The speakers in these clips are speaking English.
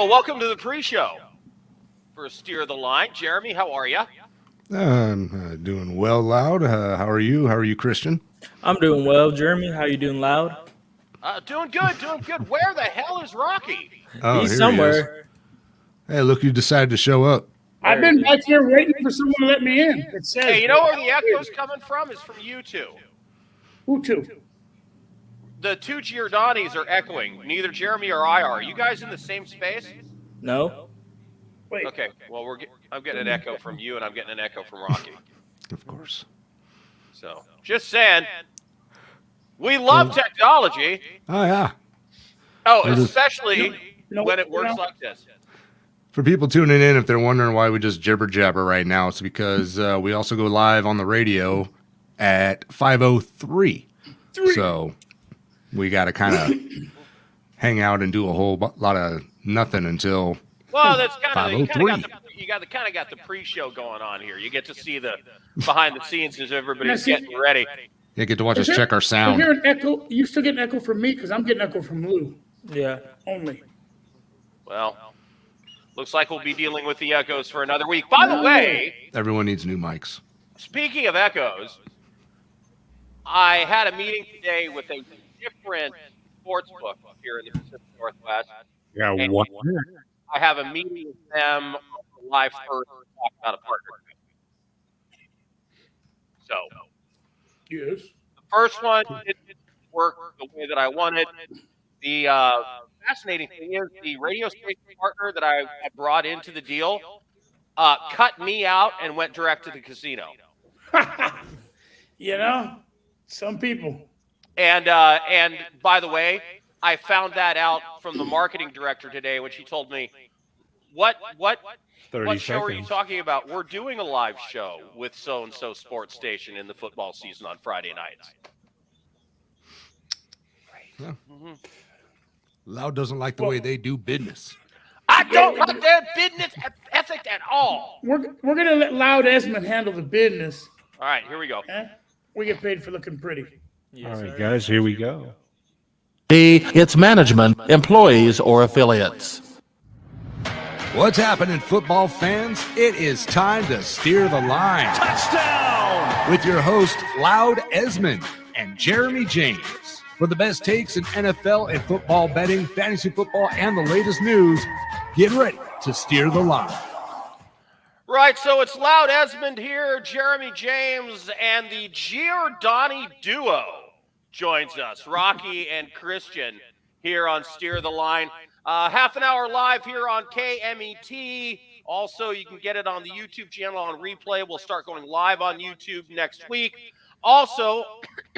well, welcome to the pre-show for Steer the Line. Jeremy, how are you? I'm doing well, Loud. How are you? How are you, Christian? I'm doing well, Jeremy. How you doing, Loud? Doing good. Where the hell is Rocky? Oh, He's here somewhere. He is. Hey, look who decided to show up. I've been back here waiting for someone to let me in. It says, Hey, you know where the echo's coming from? Is from you two. Who two? The two Giordanis are echoing. Neither Jeremy or I are. Are you guys in the same space? No. Wait. Okay. Well, I'm getting an echo from you, and I'm getting an echo from Rocky. Of course. So, just saying, we love technology. Oh, yeah. Oh, especially when it works like this. For people tuning in, if they're wondering why we just jibber jabber right now, it's because we also go live on the radio at 5:03. So we got to kind of hang out and do a whole lot of nothing until. Well, that's kind of you kind of got the pre-show going on here. You get to see the behind the scenes as everybody's getting ready. You get to watch us check our sound. You hear an echo? You still get an echo from me because I'm getting an echo from Lou. Yeah. Only. Well, looks like we'll be dealing with the echoes for another week. By the way, everyone needs new mics. Speaking of echoes, I had a meeting today with a different sports book here in the Pacific Northwest. Yeah, what? I have a meeting with them on July 1st to talk about a partnership. So, Yes. the first one didn't work the way that I wanted. The fascinating thing is the radio station partner that I brought into the deal cut me out and went direct to the casino. You know, some people. And by the way, I found that out from the marketing director today when she told me, what show are you talking about? We're doing a live show with so-and-so sports station in the football season on Friday nights. Yeah. Mm-hmm. Loud doesn't like the way they do business. I don't like their business ethic at all. We're going to let Loud Esmond handle the business. All right, here we go. We get paid for looking pretty. All right, guys, here we go. Its management, employees, or affiliates. What's happening, football fans? It is time to steer the line. Touchdown! With your host, Loud Esmond and Jeremy James. For the best takes in NFL and football betting, fantasy football, and the latest news, get ready to steer the line. Right, so it's Loud Esmond here, Jeremy James, and the Giordani duo joins us, Rocky and Christian, here on Steer the Line. Half an hour live here on KMET. Also, you can get it on the YouTube channel on replay. We'll start going live on YouTube next week. Also,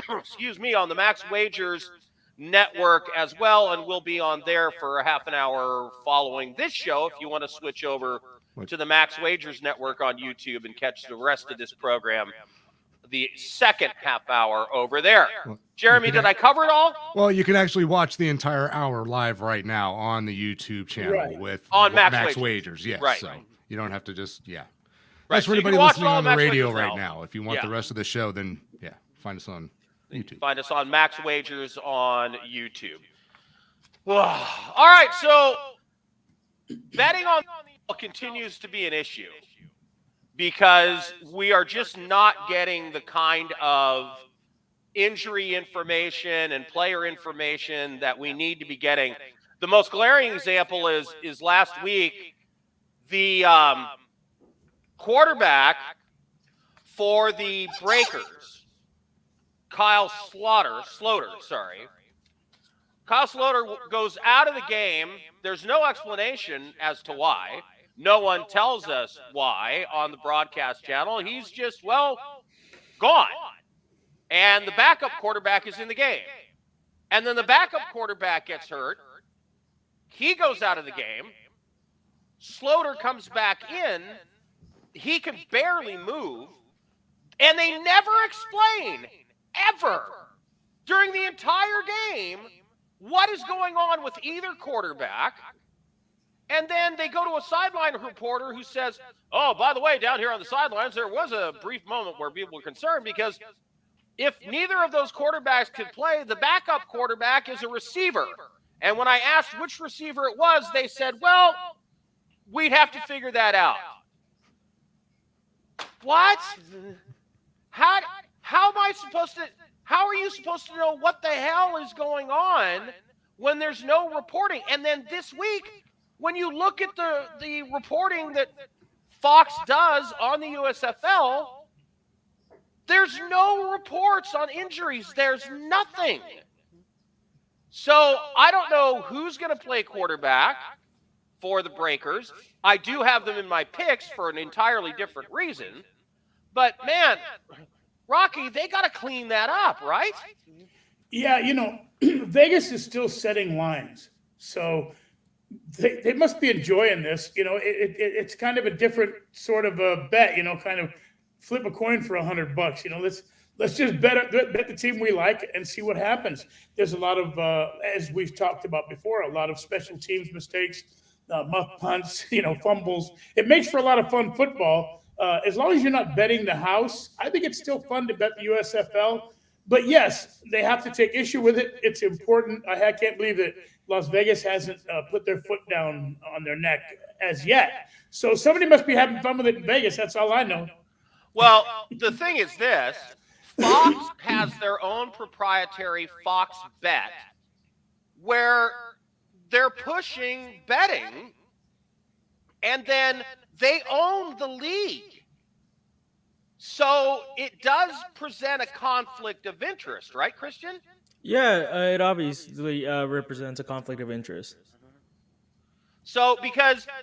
excuse me, on the Max Wagers Network as well, and we'll be on there for a half an hour following this show if you want to switch over to the Max Wagers Network on YouTube and catch the rest of this program, the second half hour over there. Jeremy, did I cover it all? Well, you can actually watch the entire hour live right now on the YouTube channel with Max Wagers. Yes, right. So you don't have to just, Right, That's so for you can anybody watch listening all on the Max radio Wagers right now. now. If you want the rest of the show, then, find us on YouTube. Find us on Max Wagers on YouTube. All right, so betting on continues to be an issue because we are just not getting the kind of injury information and player information that we need to be getting. The most glaring example is last week, the quarterback for the Breakers, Kyle Sloter, Kyle Sloter goes out of the game. There's no explanation as to why. No one tells us why on the broadcast channel. He's just, gone. And the backup quarterback is in the game. And then the backup quarterback gets hurt. He goes out of the game. Sloter comes back in. He can barely move. And they never explain, ever, during the entire game, what is going on with either quarterback. And then they go to a sideline reporter who says, oh, by the way, down here on the sidelines, there was a brief moment where people were concerned because if neither of those quarterbacks could play, the backup quarterback is a receiver. And when I asked which receiver it was, they said, well, we'd have to figure that out. What? How am I supposed to, how are you supposed to know what the hell is going on when there's no reporting? And then this week, when you look at the reporting that Fox does on the USFL, there's no reports on injuries. There's nothing. So I don't know who's going to play quarterback for the Breakers. I do have them in my picks for an entirely different reason. But, man, Rocky, they got to clean that up, right? Yeah, Vegas is still setting lines. So they must be enjoying this. It's kind of a different sort of a bet, kind of flip a coin for $100. Let's just bet the team we like and see what happens. There's a lot of, as we've talked about before, a lot of special teams mistakes, muff punts, fumbles. It makes for a lot of fun football. As long as you're not betting the house, I think it's still fun to bet the USFL. But yes, they have to take issue with it. It's important. I can't believe that Las Vegas hasn't put their foot down on their neck as yet. So somebody must be having fun with it in Vegas. That's all I know. Well, the thing is this. Fox has their own proprietary Fox Bet where they're pushing betting, and then they own the league. So it does present a conflict of interest, right, Christian? Yeah, it obviously represents a conflict of interest. So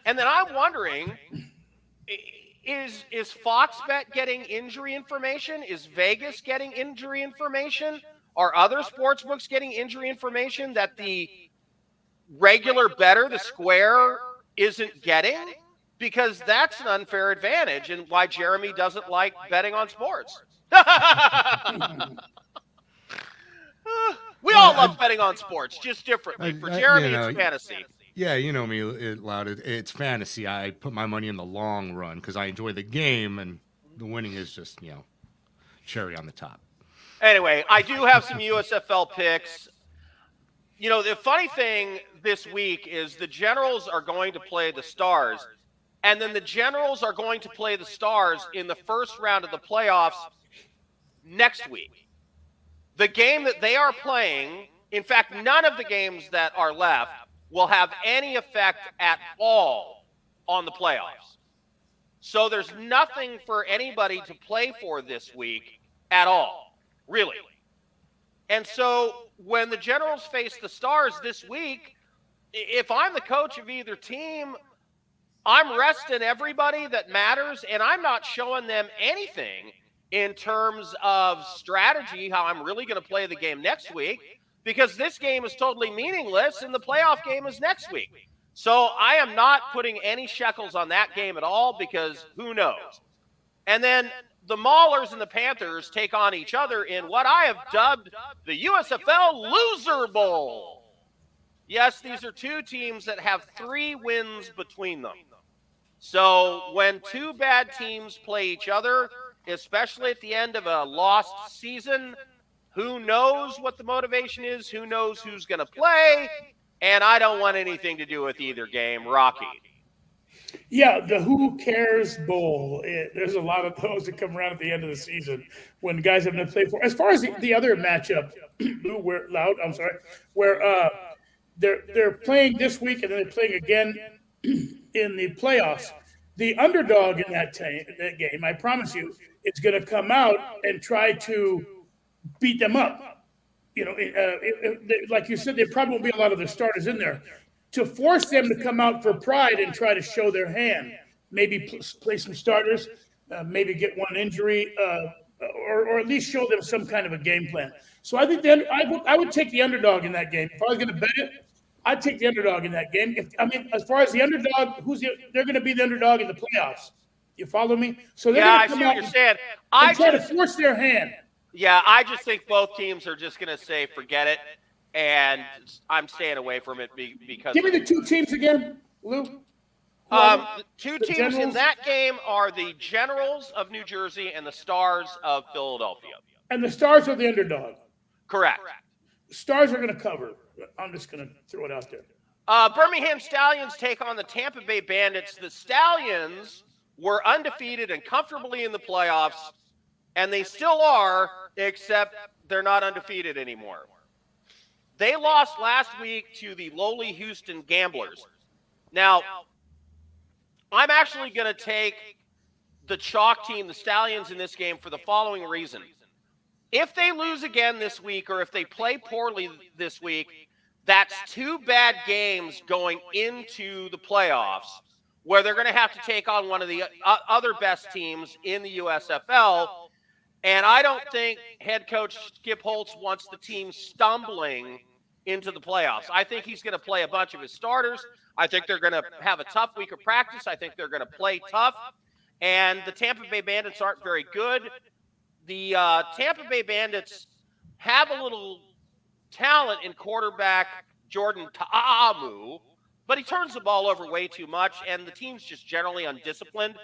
and then I'm wondering, is Fox Bet getting injury information? Is Vegas getting injury information? Are other sports books getting injury information that the regular bettor, the square, isn't getting? Because that's an unfair advantage and why Jeremy doesn't like betting on sports. We all love betting on sports, just differently. For Jeremy, it's fantasy. Yeah, you know me, Loud. It's fantasy. I put my money in the long run because I enjoy the game, and the winning is just, cherry on the top. Anyway, I do have some USFL picks. The funny thing this week is the Generals are going to play the Stars, and then the Generals are going to play the Stars in the first round of the playoffs next week. The game that they are playing, in fact, none of the games that are left will have any effect at all on the playoffs. So there's nothing for anybody to play for this week at all, really. And so when the Generals face the Stars this week, if I'm the coach of either team, I'm resting everybody that matters, and I'm not showing them anything in terms of strategy, how I'm really going to play the game next week, because this game is totally meaningless, and the playoff game is next week. So I am not putting any shekels on that game at all, because who knows? And then the Maulers and the Panthers take on each other in what I have dubbed the USFL Loser Bowl. Yes, these are two teams that have 3 wins between them. So when two bad teams play each other, especially at the end of a lost season, who knows what the motivation is? Who knows who's going to play? And I don't want anything to do with either game. Rocky. Yeah, the Who Cares Bowl. There's a lot of those that come around at the end of the season when guys have been played for. As far as the other matchup, where they're playing this week and then they're playing again in the playoffs. The underdog in that game, I promise you, is going to come out and try to beat them up. Like you said, there probably won't be a lot of the starters in there. To force them to come out for pride and try to show their hand, maybe play some starters, maybe get one injury, or at least show them some kind of a game plan. So I think I would take the underdog in that game. If I was going to bet it, I'd take the underdog in that game. As far as the underdog, they're going to be the underdog in the playoffs. You follow me? So I see what you're saying. I try to force their hand. Yeah, I just think both teams are just going to say, forget it, and I'm staying away from it because. Give me the 2 teams again, Lou. The 2 teams in that game are the Generals of New Jersey and the Stars of Philadelphia. And the Stars are the underdog. Correct. Stars are going to cover. I'm just going to throw it out there. Birmingham Stallions take on the Tampa Bay Bandits. The Stallions were undefeated and comfortably in the playoffs, and they still are, except they're not undefeated anymore. They lost last week to the lowly Houston Gamblers. Now, I'm actually going to take the chalk team, the Stallions, in this game for the following reason. If they lose again this week, or if they play poorly this week, that's 2 bad games going into the playoffs where they're going to have to take on one of the other best teams in the USFL. And I don't think head coach Skip Holtz wants the team stumbling into the playoffs. I think he's going to play a bunch of his starters. I think they're going to have a tough week of practice. I think they're going to play tough. And the Tampa Bay Bandits aren't very good. The Tampa Bay Bandits have a little talent in quarterback Jordan Ta'amu, but he turns the ball over way too much, and the team's just generally undisciplined.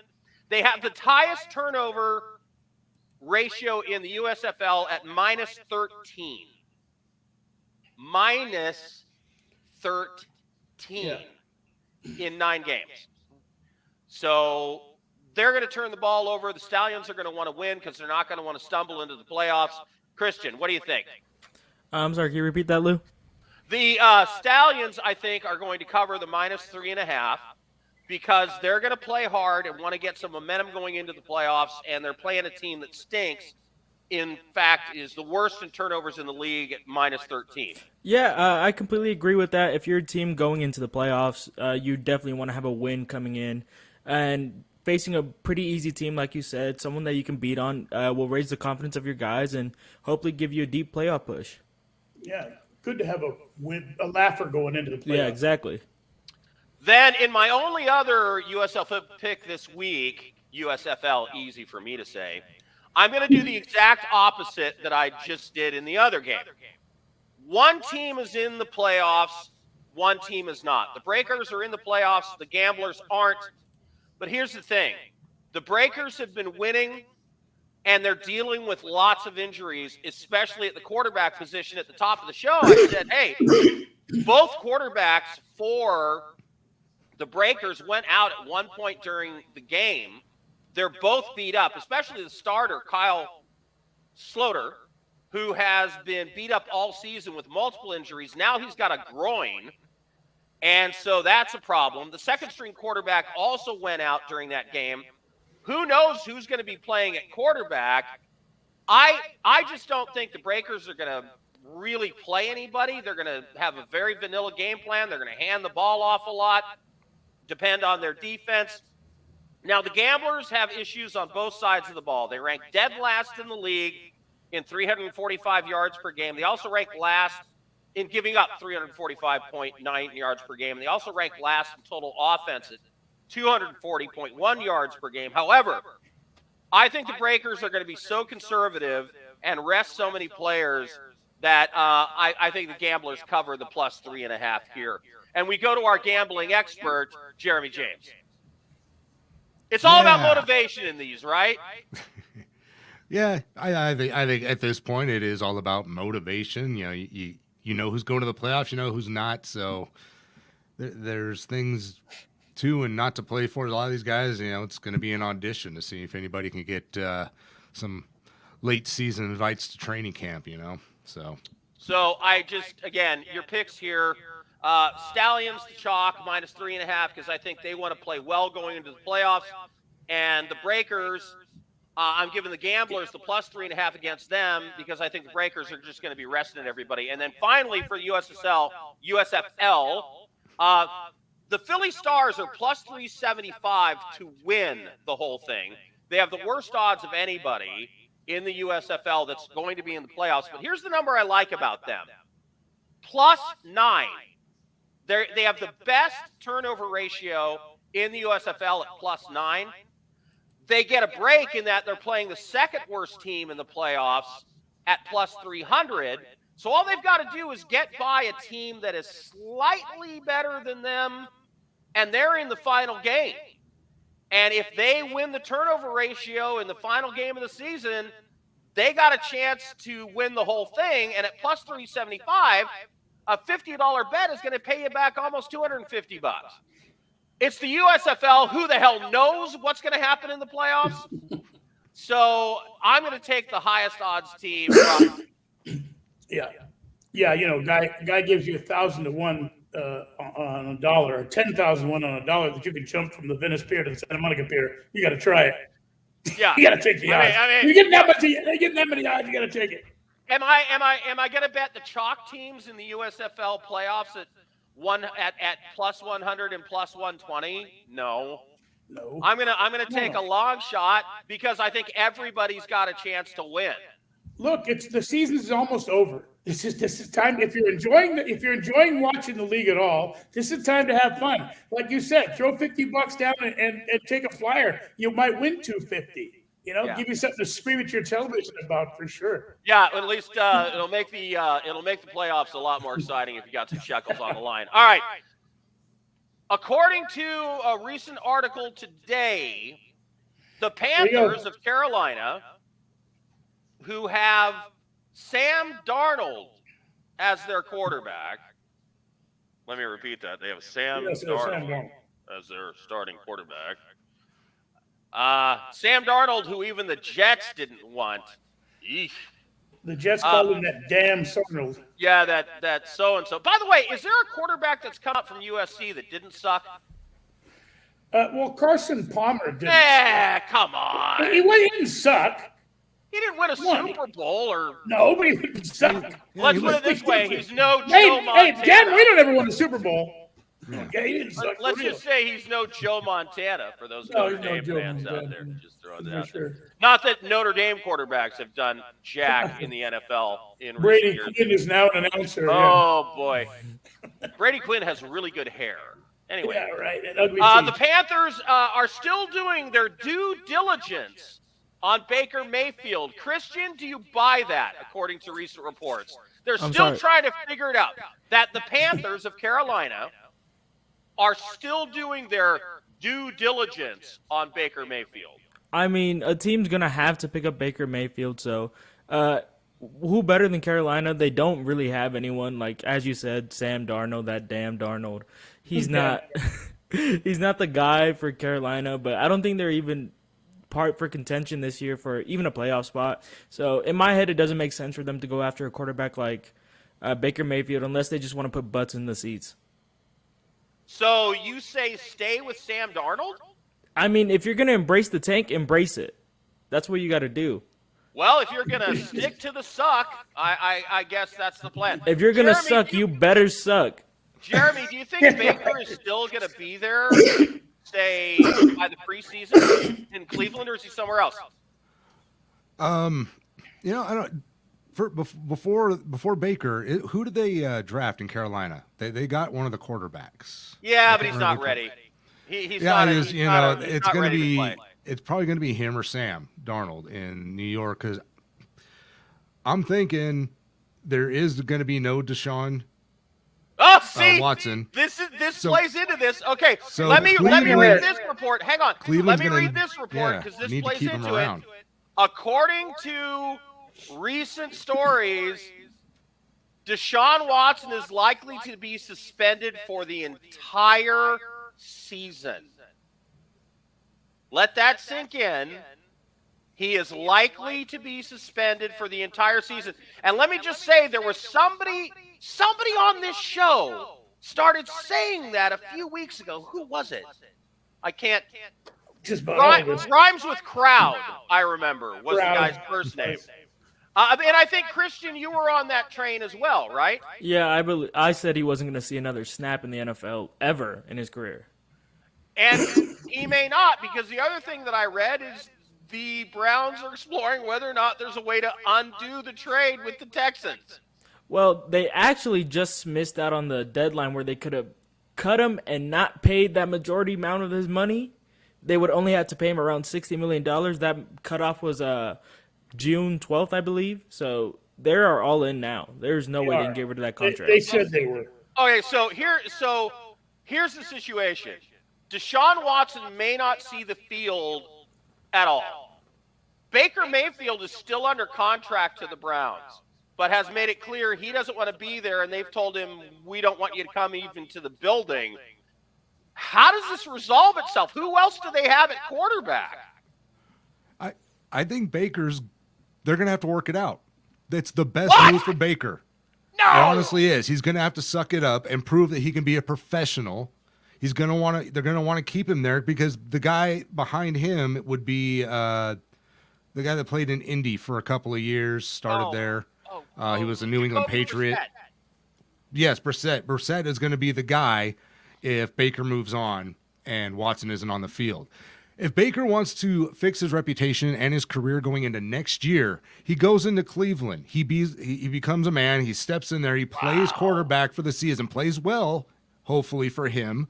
They have the highest turnover ratio in the USFL at minus 13. Minus 13 in 9 games. So they're going to turn the ball over. The Stallions are going to want to win because they're not going to want to stumble into the playoffs. Christian, what do you think? I'm sorry, can you repeat that, Lou? The Stallions, I think, are going to cover the minus 3.5 because they're going to play hard and want to get some momentum going into the playoffs, and they're playing a team that stinks. In fact, is the worst in turnovers in the league at minus 13. Yeah, I completely agree with that. If you're a team going into the playoffs, you definitely want to have a win coming in. And facing a pretty easy team, like you said, someone that you can beat on, will raise the confidence of your guys and hopefully give you a deep playoff push. Yeah, good to have a win, a laugher going into the playoffs. Yeah, exactly. Then in my only other USFL pick this week, USFL, easy for me to say, I'm going to do the exact opposite that I just did in the other game. One team is in the playoffs, one team is not. The Breakers are in the playoffs, the Gamblers aren't. But here's the thing. The Breakers have been winning, and they're dealing with lots of injuries, especially at the quarterback position. At the top of the show, I said, hey, both quarterbacks for the Breakers went out at one point during the game. They're both beat up, especially the starter, Kyle Sloter, who has been beat up all season with multiple injuries. Now he's got a groin, and so that's a problem. The second-string quarterback also went out during that game. Who knows who's going to be playing at quarterback? I just don't think the Breakers are going to really play anybody. They're going to have a very vanilla game plan. They're going to hand the ball off a lot, depend on their defense. Now, the Gamblers have issues on both sides of the ball. They rank dead last in the league in 345 yards per game. They also rank last in giving up 345.9 yards per game. And they also rank last in total offense at 240.1 yards per game. However, I think the Breakers are going to be so conservative and rest so many players that I think the Gamblers cover the plus 3.5 here. And we go to our gambling expert, Jeremy James. It's all about motivation in these, right? Yeah, I think at this point it is all about motivation. You know, you know who's going to the playoffs, you know who's not. So there's things to and not to play for. A lot of these guys, you know, it's going to be an audition to see if anybody can get some late season invites to training camp. You know, so I just, again, your picks here. Stallions to chalk minus 3.5 because I think they want to play well going into the playoffs. And the Breakers, I'm giving the Gamblers the plus 3.5 against them because I think the Breakers are just going to be resting everybody. And then finally for the USFL, the Philly Stars are plus 375 to win the whole thing. They have the worst odds of anybody in the USFL that's going to be in the playoffs. But here's the number I like about them. Plus 9. They have the best turnover ratio in the USFL at plus 9. They get a break in that they're playing the second worst team in the playoffs at plus 300. So all they've got to do is get by a team that is slightly better than them, and they're in the final game. And if they win the turnover ratio in the final game of the season, they got a chance to win the whole thing. And at plus 375, a $50 bet is going to pay you back almost $250. It's the USFL. Who the hell knows what's going to happen in the playoffs? So I'm going to take the highest odds team. Yeah. Yeah, guy gives you 1,000 to 1 on a dollar, or 10,000 to 1 on a dollar that you can jump from the Venice Pier to the Santa Monica Pier. You got to try it. Yeah, you got to take the odds. You're getting that many odds. You got to take it. Am I going to bet the chalk teams in the USFL playoffs at plus 100 and plus 120? No. I'm gonna take a long shot because I think everybody's got a chance to win. Look, the season is almost over. This is time. If you're enjoying watching the league at all, this is time to have fun. Like you said, throw $50 down and take a flyer. You might win $250. Give you something to scream at your television about for sure. Yeah, at least it'll make the playoffs a lot more exciting if you got some shekels on the line. All right. According to a recent article today, the Panthers of Carolina, who have Sam Darnold as their quarterback. Let me repeat that. They have Sam Darnold as their starting quarterback. Sam Darnold, who even the Jets didn't want. Eesh. The Jets called him that damn Darnold. Yeah, that so-and-so. By the way, is there a quarterback that's come up from USC that didn't suck? Well, Carson Palmer didn't. Come on. He didn't suck. He didn't win a Super Bowl or. No, but he didn't suck. Let's put it this way: he's no Joe Montana. Hey, Dan Marino never won a Super Bowl. Okay, he didn't suck. Let's just say he's no Joe Montana for those Notre Dame fans out there. Just throwing that out there. Not that Notre Dame quarterbacks have done jack in the NFL in Brady recent years. Quinn is now an announcer. Oh boy, Brady Quinn has really good hair. Anyway, yeah, right. The Panthers are still doing their due diligence on Baker Mayfield. Christian, do you buy that, according to recent reports? They're still trying to figure it out. That the Panthers of Carolina are still doing their due diligence on Baker Mayfield. I mean, a team's going to have to pick up Baker Mayfield, so who better than Carolina? They don't really have anyone. Like, as you said, Sam Darnold, that damn Darnold. He's not he's not the guy for Carolina, but I don't think they're even part for contention this year for even a playoff spot. So in my head, it doesn't make sense for them to go after a quarterback like Baker Mayfield unless they just want to put butts in the seats. So you say stay with Sam Darnold? I mean, if you're going to embrace the tank, embrace it. That's what you got to do. Well, if you're going to stick to the suck, I guess that's the plan. If you're going to suck, you better suck. Jeremy, do you think Baker is still going to be there, say, by the preseason in Cleveland, or is he somewhere else? I don't. Before Baker, who did they draft in Carolina? They got one of the quarterbacks. Yeah, but he's not ready. He's it's going to be. It's probably going to be him or Sam Darnold in New York, because I'm thinking there is going to be no Deshaun. Oh, see, Watson. This plays into this. Okay, so let me read this report. Hang on. Cleveland's let me read this report because this plays into it. According to recent stories, Deshaun Watson is likely to be suspended for the entire season. Let that sink in. He is likely to be suspended for the entire season. And let me just say, there was somebody on this show started saying that a few weeks ago. Who was it? I can't. Rhymes with crowd, I remember, was the guy's first name. And I think, Christian, you were on that train as well, right? Yeah, I said he wasn't going to see another snap in the NFL ever in his career. And he may not, because the other thing that I read is the Browns are exploring whether or not there's a way to undo the trade with the Texans. Well, they actually just missed out on the deadline where they could have cut him and not paid that majority amount of his money. They would only have to pay him around $60 million. That cutoff was June 12th, I believe. So they are all in now. There's no way they can get rid of that contract. They said they were. Okay, so here's the situation. Deshaun Watson may not see the field at all. Baker Mayfield is still under contract to the Browns, but has made it clear he doesn't want to be there, and they've told him, we don't want you to come even to the building. How does this resolve itself? Who else do they have at quarterback? I think they're going to have to work it out. That's the best move for Baker. No! It honestly is. He's going to have to suck it up and prove that he can be a professional. They're going to want to keep him there because the guy behind him would be the guy that played in Indy for a couple of years, started there. He was a New England Patriot. Yes, Brissett. Brissett is going to be the guy if Baker moves on and Watson isn't on the field. If Baker wants to fix his reputation and his career going into next year, he goes into Cleveland. He becomes a man. He steps in there. He plays quarterback for the season, plays well, hopefully for him.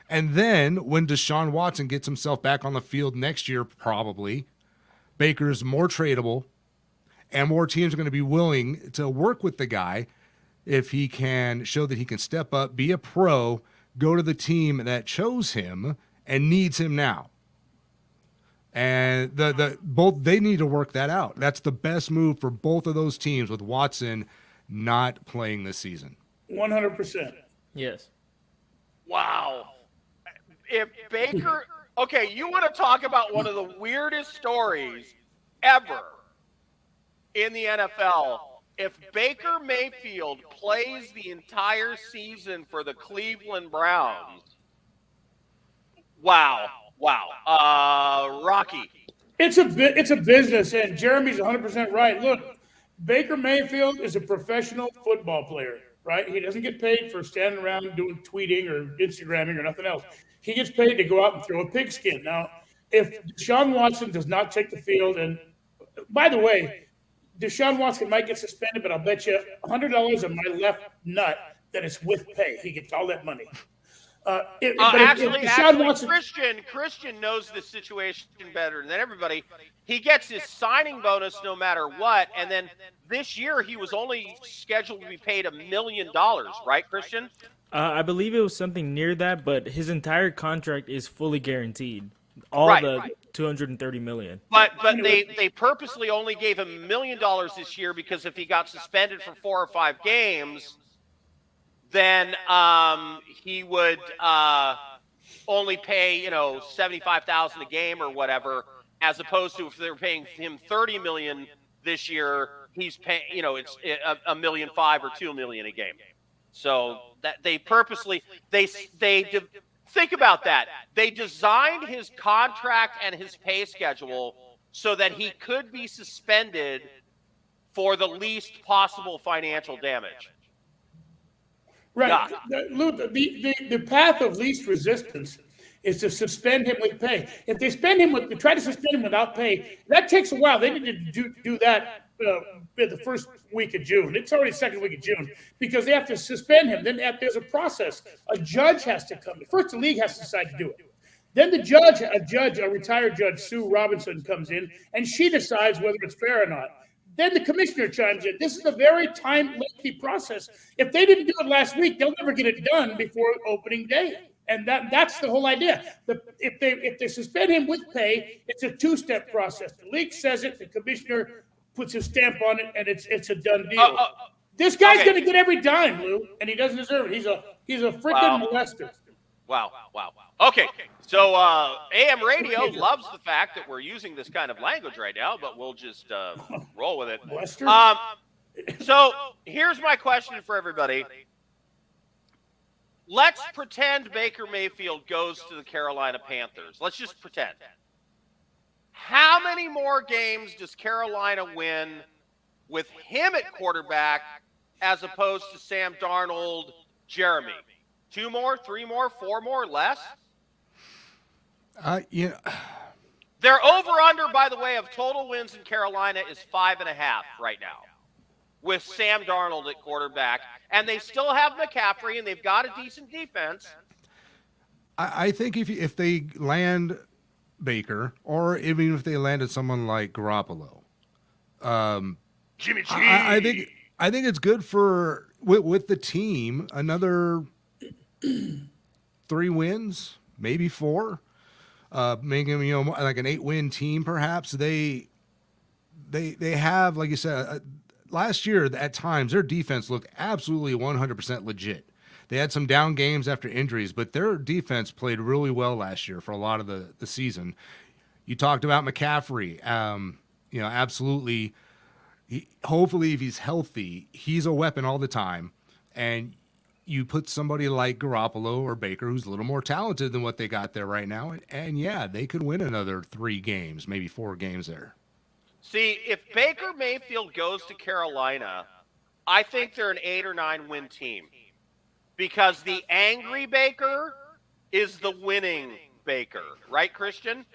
And then when Deshaun Watson gets himself back on the field next year, probably, Baker's more tradable and more teams are going to be willing to work with the guy if he can show that he can step up, be a pro, go to the team that chose him and needs him now. And both they need to work that out. That's the best move for both of those teams with Watson not playing this season. 100%. Yes. Wow. If Baker, okay, you want to talk about one of the weirdest stories ever in the NFL. If Baker Mayfield plays the entire season for the Cleveland Browns, wow. Rocky. It's a business, and Jeremy's 100% right. Look, Baker Mayfield is a professional football player, right? He doesn't get paid for standing around doing tweeting or Instagramming or nothing else. He gets paid to go out and throw a pigskin. Now, if Deshaun Watson does not take the field, and by the way, Deshaun Watson might get suspended, but I'll bet you $100 on my left nut that it's with pay. He gets all that money. Christian knows this situation better than everybody. He gets his signing bonus no matter what, and then this year he was only scheduled to be paid $1 million, right, Christian? I believe it was something near that, but his entire contract is fully guaranteed. The $230 million. But they purposely only gave him $1 million this year because if he got suspended for 4 or 5 games, then he would only pay, $75,000 a game or whatever, as opposed to if they were paying him $30 million this year, he's paying, it's $1.5 million or $2 million a game. So that they purposely think about that. They designed his contract and his pay schedule so that he could be suspended for the least possible financial damage. Right. The path of least resistance is to suspend him with pay. If they try to suspend him without pay, that takes a while. They need to do that the first week of June. It's already second week of June because they have to suspend him. Then there's a process. A judge has to come. First, the league has to decide to do it. Then a retired judge, Sue Robinson, comes in, and she decides whether it's fair or not. Then the commissioner chimes in. This is a very time-lengthy process. If they didn't do it last week, they'll never get it done before opening day. And that's the whole idea. If they suspend him with pay, it's a 2-step process. The league says it, the commissioner puts his stamp on it, and it's a done deal. This guy's going to get every dime, Lou, and he doesn't deserve it. He's a freaking molester. Wow. Okay, so AM Radio loves the fact that we're using this kind of language right now, but we'll just roll with it. So here's my question for everybody. Let's pretend Baker Mayfield goes to the Carolina Panthers. Let's just pretend. How many more games does Carolina win with him at quarterback as opposed to Sam Darnold, Jeremy? 2 more, 3 more, 4 more, less? Their over-under, by the way, of total wins in Carolina is 5.5 right now with Sam Darnold at quarterback. And they still have McCaffrey, and they've got a decent defense. I think if they land Baker, or even if they landed someone like Garoppolo, Jimmy G. I think it's good for with the team another 3 wins, maybe 4. making them, like an 8-win team, perhaps. They have, like you said, last year at times their defense looked absolutely 100% legit. They had some down games after injuries, but their defense played really well last year for a lot of the season. You talked about McCaffrey. Absolutely. Hopefully, if he's healthy, he's a weapon all the time. And you put somebody like Garoppolo or Baker, who's a little more talented than what they got there right now, and yeah, they could win another 3 games, maybe 4 games there. See, if Baker Mayfield goes to Carolina, I think they're an 8 or 9 win team. Because the angry Baker is the winning Baker. Right, Christian?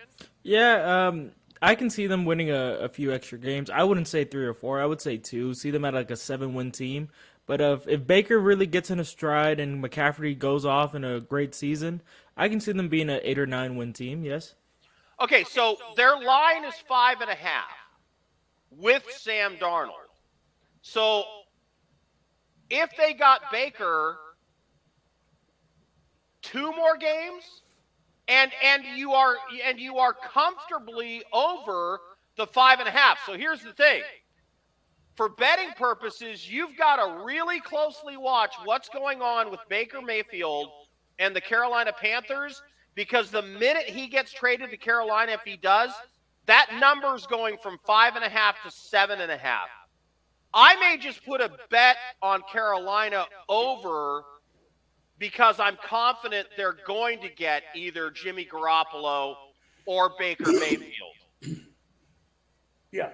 Yeah, I can see them winning a few extra games. I wouldn't say 3 or 4. I would say 2. See them at like a 7-win team. But if Baker really gets in a stride and McCaffrey goes off in a great season, I can see them being an 8 or 9 win team, yes. Okay, so their line is 5.5 with Sam Darnold. So if they got Baker 2 more games, and you are comfortably over the 5.5. So here's the thing. For betting purposes, you've got to really closely watch what's going on with Baker Mayfield and the Carolina Panthers, because the minute he gets traded to Carolina, if he does, that number's going from 5.5 to 7.5. I may just put a bet on Carolina over because I'm confident they're going to get either Jimmy Garoppolo or Baker Mayfield. Yeah.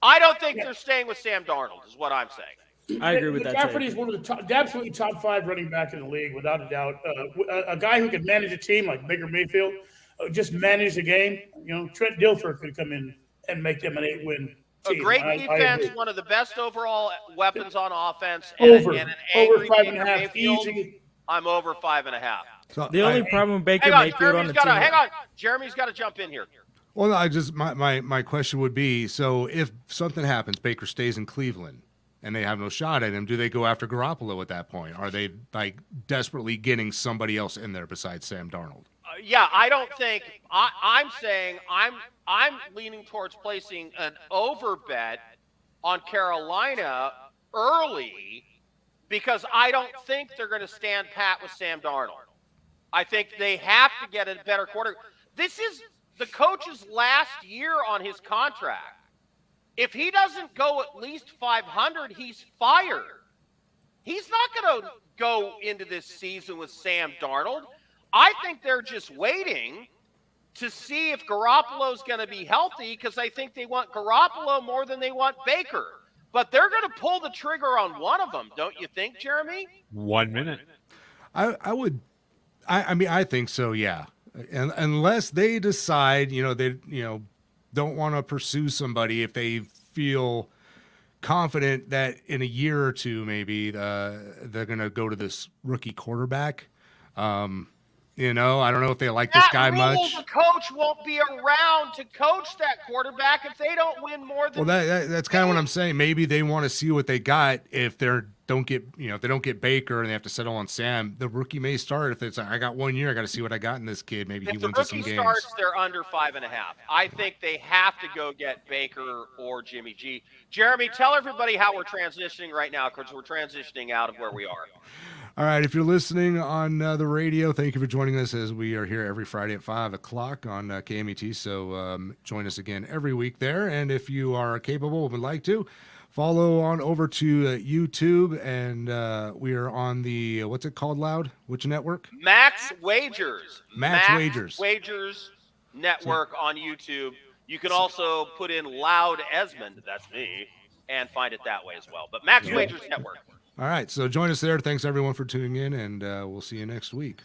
I don't think they're staying with Sam Darnold, is what I'm saying. I agree with that. McCaffrey is one of the absolutely top 5 running back in the league, without a doubt. A guy who can manage a team like Baker Mayfield, just manage the game. Trent Dilfer could come in and make them an 8-win A team. great I defense, agree. one of the best overall weapons on offense. Over an angry 5.5, Baker Mayfield, easy. I'm over 5.5. So The only problem with Baker Hang on, Mayfield on the team. hang on. Jeremy's got to jump in here. Well, my question would be, so if something happens, Baker stays in Cleveland, and they have no shot at him, do they go after Garoppolo at that point? Are they like desperately getting somebody else in there besides Sam Darnold? Yeah, I don't think I'm saying I'm leaning towards placing an over bet on Carolina early, because I don't think they're going to stand pat with Sam Darnold. I think they have to get a better quarter. This is the coach's last year on his contract. If he doesn't go at least 500, he's fired. He's not going to go into this season with Sam Darnold. I think they're just waiting to see if Garoppolo's going to be healthy, because I think they want Garoppolo more than they want Baker. But they're going to pull the trigger on one of them, don't you think, Jeremy? 1 minute. I think so, yeah. And unless they decide, they don't want to pursue somebody, if they feel confident that in a year or two maybe they're going to go to this rookie quarterback. I don't know if they like this guy much. The coach won't be around to coach that quarterback if they don't win more than. Well, that's kind of what I'm saying. Maybe they want to see what they got. If they don't get Baker and they have to settle on Sam, the rookie may start. If it's I got 1 year, I got to see what I got in this kid. Maybe he wins us some games. If the rookie starts, they're under 5.5. I think they have to go get Baker or Jimmy G. Jeremy, tell everybody how we're transitioning right now, because we're transitioning out of where we are. All right, if you're listening on the radio, thank you for joining us, as we are here every Friday at 5 o'clock on KMET. So join us again every week there. And if you are capable and would like to, follow on over to YouTube. And we are on the, what's it called, Loud? Which network? Max Wagers. Max Wagers. Wagers Network on YouTube. You can also put in Loud Esmond, that's me, and find it that way as well. But Max Wagers Network. All right, so join us there. Thanks, everyone, for tuning in, and we'll see you next week.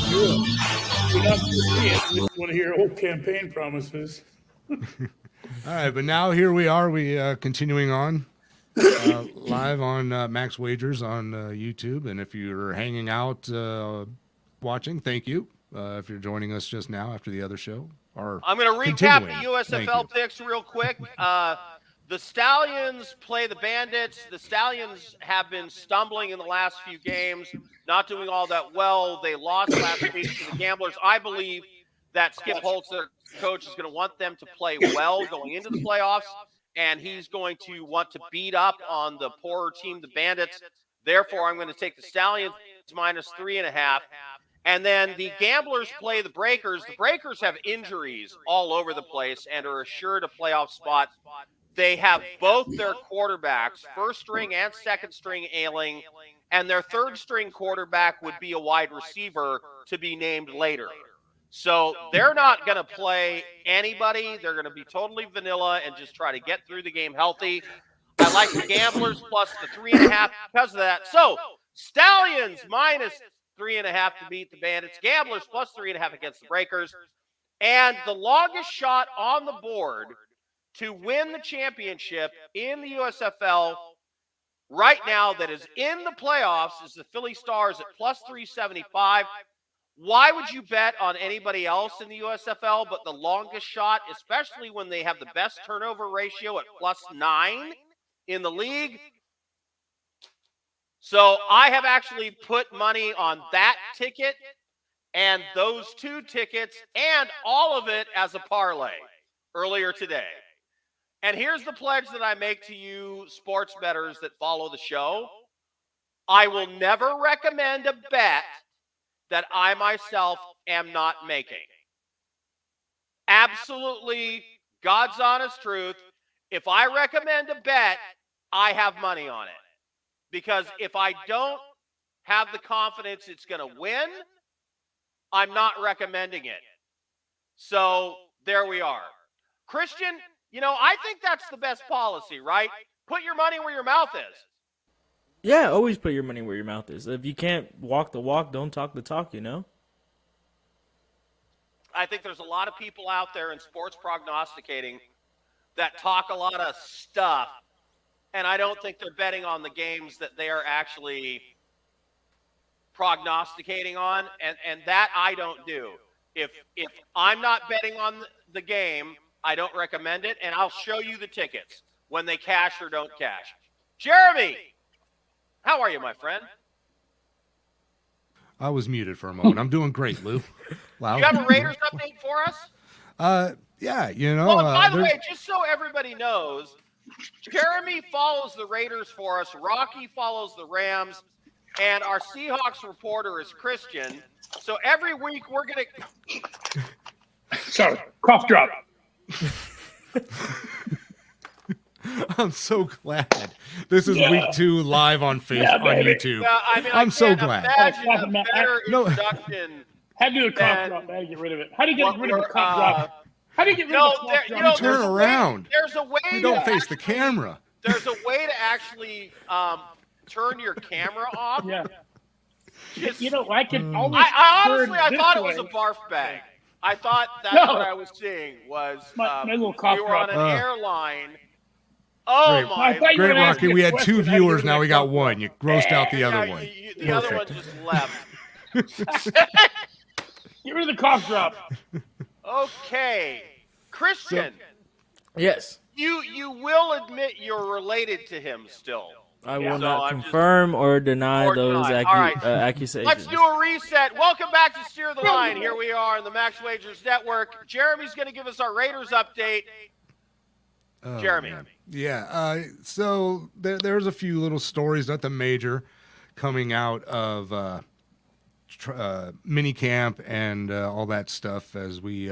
You want to hear old campaign promises. All right, but now here we are. We continuing on live on Max Wagers on YouTube. And if you're hanging out watching, thank you. If you're joining us just now after the other show. I'm going to recap the USFL picks real quick. The Stallions play the Bandits. The Stallions have been stumbling in the last few games, not doing all that well. They lost last week to the Gamblers. I believe that Skip Holtz, their coach, is going to want them to play well going into the playoffs, and he's going to want to beat up on the poorer team, the Bandits. Therefore, I'm going to take the Stallions minus 3.5. And then the Gamblers play the Breakers. The Breakers have injuries all over the place and are assured a playoff spot. They have both their quarterbacks, first string and second string, ailing, and their third string quarterback would be a wide receiver to be named later. So they're not going to play anybody. They're going to be totally vanilla and just try to get through the game healthy. I like the Gamblers plus the 3.5 because of that. So Stallions minus 3.5 to beat the Bandits. Gamblers plus 3.5 against the Breakers. And the longest shot on the board to win the championship in the USFL right now that is in the playoffs is the Philly Stars at plus 375. Why would you bet on anybody else in the USFL but the longest shot, especially when they have the best turnover ratio at plus 9 in the league? So I have actually put money on that ticket and those two tickets and all of it as a parlay earlier today. And here's the pledge that I make to you sports bettors that follow the show. I will never recommend a bet that I myself am not making. Absolutely, God's honest truth. If I recommend a bet, I have money on it. Because if I don't have the confidence it's going to win, I'm not recommending it. So there we are. Christian, I think that's the best policy, right? Put your money where your mouth is. Yeah, always put your money where your mouth is. If you can't walk the walk, don't talk the talk, I think there's a lot of people out there in sports prognosticating that talk a lot of stuff, and I don't think they're betting on the games that they are actually prognosticating on, and that I don't do. If I'm not betting on the game, I don't recommend it, and I'll show you the tickets when they cash or don't cash. Jeremy, how are you, my friend? I was muted for a moment. I'm doing great, Lou. Wow. You have a Raiders update for us? Yeah, Well, by the way, just so everybody knows, Jeremy follows the Raiders for us, Rocky follows the Rams, and our Seahawks reporter is Christian. So every week we're going to... Sorry, cough drop. I'm so glad this is week 2 live on Facebook, on YouTube. I'm so glad. Imagine a better introduction. How do you do a cough drop? How do you get rid of it? How do you get rid of a cough drop? How do you get rid of a cough drop? Turn around. There's a way. We don't face the camera. There's a way to actually turn your camera off. Yeah. Just, I can always. I honestly, I thought it way. was a barf bag. I thought that's what I was seeing was my little cough we were drop. on an airline. Oh Great. my! Great, Rocky. We had 2 viewers. Now we got 1. You grossed out the other one. The other one just left. Get rid of the cough drop. Okay, Christian. Yes. You will admit you're related to him still. I will not confirm or deny those accusations. Let's do a reset. Welcome back to Steer the Line. Here we are on the Max Wagers Network. Jeremy's going to give us our Raiders update. Jeremy. Man. Yeah. So there's a few little stories, nothing major, coming out of mini camp and all that stuff as we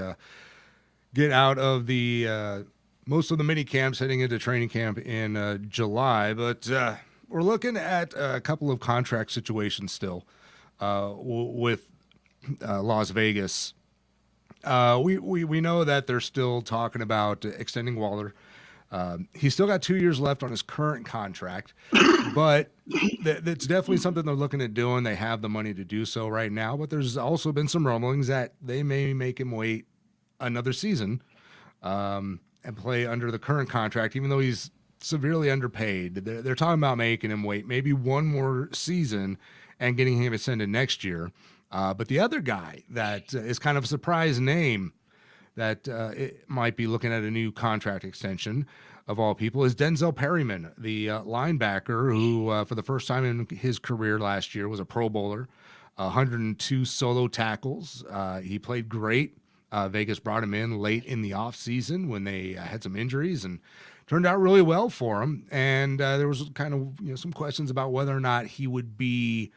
get out of the most of the mini camps heading into training camp in July. But we're looking at a couple of contract situations still with Las Vegas. We know that they're still talking about extending Waller. He's still got 2 years left on his current contract, but that's definitely something they're looking at doing. They have the money to do so right now, but there's also been some rumblings that they may make him wait another season and play under the current contract, even though he's severely underpaid. They're talking about making him wait maybe one more season and getting him extended next year. But the other guy that is kind of a surprise name that it might be looking at a new contract extension of all people, is Denzel Perryman, the linebacker who, for the first time in his career last year, was a Pro Bowler, 102 solo tackles. He played great. Vegas brought him in late in the offseason when they had some injuries and turned out really well for him. And there was kind of some questions about whether or not he would be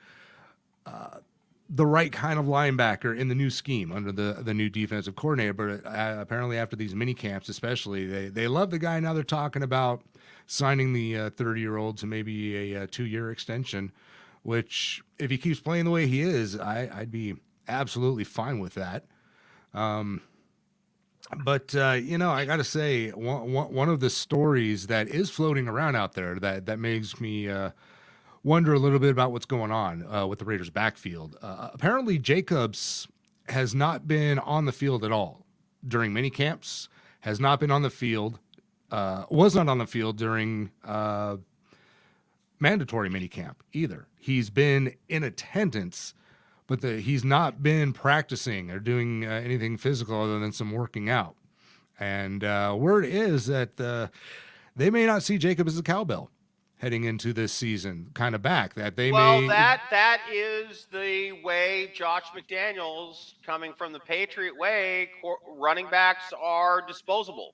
the right kind of linebacker in the new scheme under the new defensive coordinator. But apparently after these mini camps especially, they love the guy. Now they're talking about signing the 30-year-old to maybe a 2-year extension, which if he keeps playing the way he is, I'd be absolutely fine with that. But I got to say, one of the stories that is floating around out there that makes me wonder a little bit about what's going on with the Raiders' backfield. Apparently, Jacobs has not been on the field at all during mini camps. Has not been on the field. Was not on the field during mandatory mini camp either. He's been in attendance, but he's not been practicing or doing anything physical other than some working out. And word is that they may not see Jacob as a cowbell heading into this season, kind of back. That that is the way Josh McDaniels, coming from the Patriot way, running backs are disposable.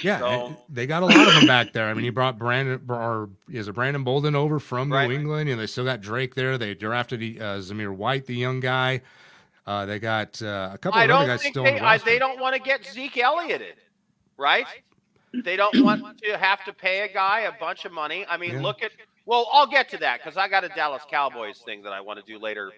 Yeah, so, they got a lot of them back there. I mean, he brought Brandon Bolden over from right. New England. They still got Drake there. They drafted Zamir White, the young guy. They got a couple of other guys still on the roster. They don't want to get Zeke Ellioted, right? They don't want to have to pay a guy a bunch of money. I mean, I'll get to that because I got a Dallas Cowboys thing that I want to do later.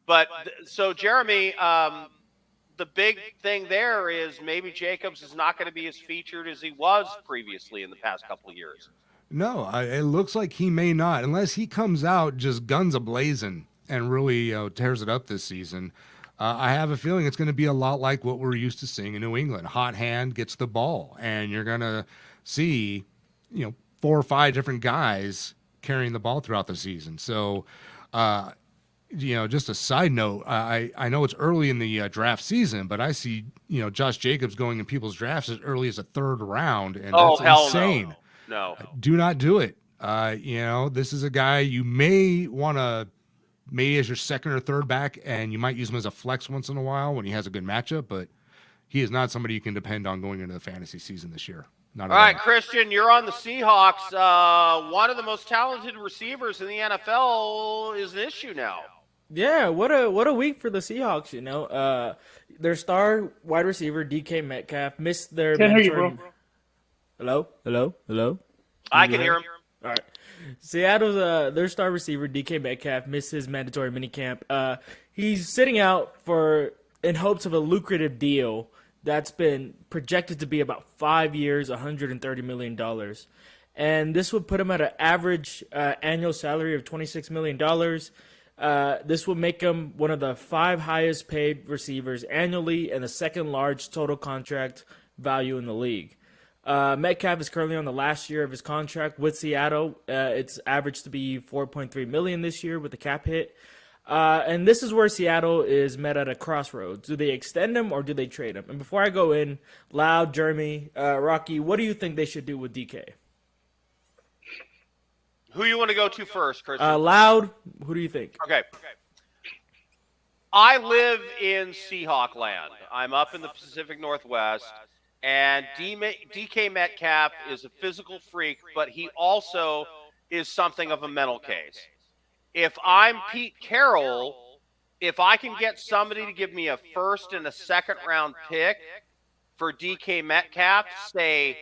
But so Jeremy, the big thing there is maybe Jacobs is not going to be as featured as he was previously in the past couple of years. No, it looks like he may not, unless he comes out just guns a-blazing and really tears it up this season. I have a feeling it's going to be a lot like what we're used to seeing in New England. Hot hand gets the ball, and you're going to see, 4 or 5 different guys carrying the ball throughout the season. So, just a side note, I know it's early in the draft season, but I see, Josh Jacobs going in people's drafts as early as a 3rd round, and that's insane. No. Do not do it. This is a guy you may want to maybe as your 2nd or 3rd back, and you might use him as a flex once in a while when he has a good matchup, but he is not somebody you can depend on going into the fantasy season this year. All right, Christian, you're on the Seahawks. One of the most talented receivers in the NFL is an issue now. Yeah, what a week for the Seahawks, Their star wide receiver, DK Metcalf, missed their mandatory... Hello? I can hear him. All right. Seattle's their star receiver, DK Metcalf, missed his mandatory minicamp. He's sitting out in hopes of a lucrative deal that's been projected to be about 5 years, $130 million. And this would put him at an average annual salary of $26 million. This would make him one of the 5 highest paid receivers annually and the 2nd largest total contract value in the league. Metcalf is currently on the last year of his contract with Seattle. It's averaged to be $4.3 million this year with the cap hit. And this is where Seattle is met at a crossroads. Do they extend him or do they trade him? And before I go in, Loud, Jeremy, Rocky, what do you think they should do with DK? Who you want to go to first, Christian? Loud, who do you think? Okay. I live in Seahawk land. I'm up in the Pacific Northwest. And DK Metcalf is a physical freak, but he also is something of a mental case. If I'm Pete Carroll, if I can get somebody to give me a 1st and a 2nd round pick for DK Metcalf, say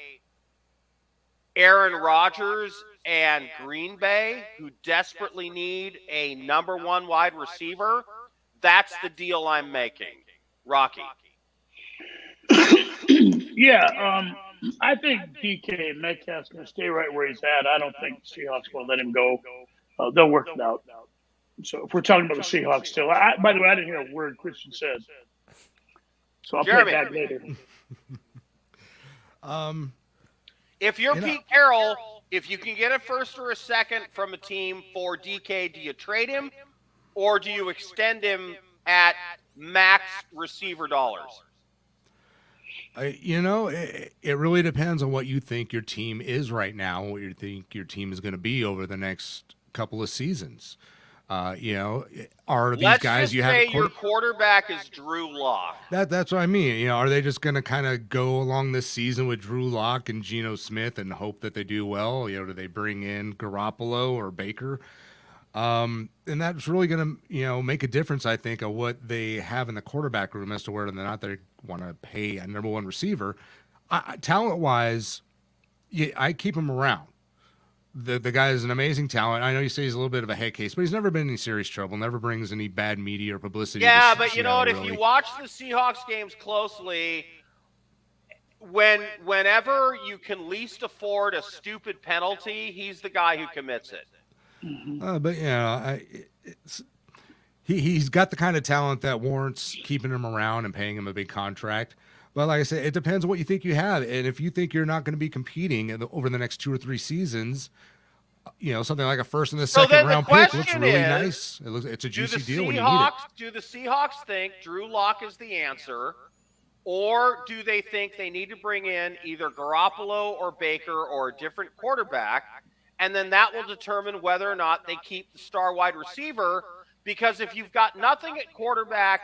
Aaron Rodgers and Green Bay, who desperately need a number 1 wide receiver, that's the deal I'm making. Rocky. Yeah, I think DK Metcalf's going to stay right where he's at. I don't think the Seahawks will let him go. They'll work it out. So if we're talking about the Seahawks still, by the way, I didn't hear a word Christian said. So I'll play it back later. If you're Pete Carroll, if you can get a 1st or a 2nd from a team for DK, do you trade him or do you extend him at max receiver dollars? It really depends on what you think your team is right now, what you think your team is going to be over the next couple of seasons. Are these Let's guys just you have? say your quarterback is Drew Lock. That's what I mean. Are they just going to kind of go along this season with Drew Lock and Geno Smith and hope that they do well? Do they bring in Garoppolo or Baker? And that's really going to, make a difference, I think, of what they have in the quarterback room as to whether or not they want to pay a number one receiver. Talent-wise, I keep him around. The guy is an amazing talent. I know you say he's a little bit of a head case, but he's never been in any serious trouble, never brings any bad media or publicity. Yeah, but you know what? If you watch the Seahawks games closely, whenever you can least afford a stupid penalty, he's the guy who commits it. But he's got the kind of talent that warrants keeping him around and paying him a big contract. But like I said, it depends on what you think you have, and if you think you're not going to be competing over the next 2 or 3 seasons, something like a first and the second round pick looks really nice. It's a juicy deal when you need it. Do the Seahawks think Drew Lock is the answer, or do they think they need to bring in either Garoppolo or Baker or a different quarterback? And then that will determine whether or not they keep the star wide receiver, because if you've got nothing at quarterback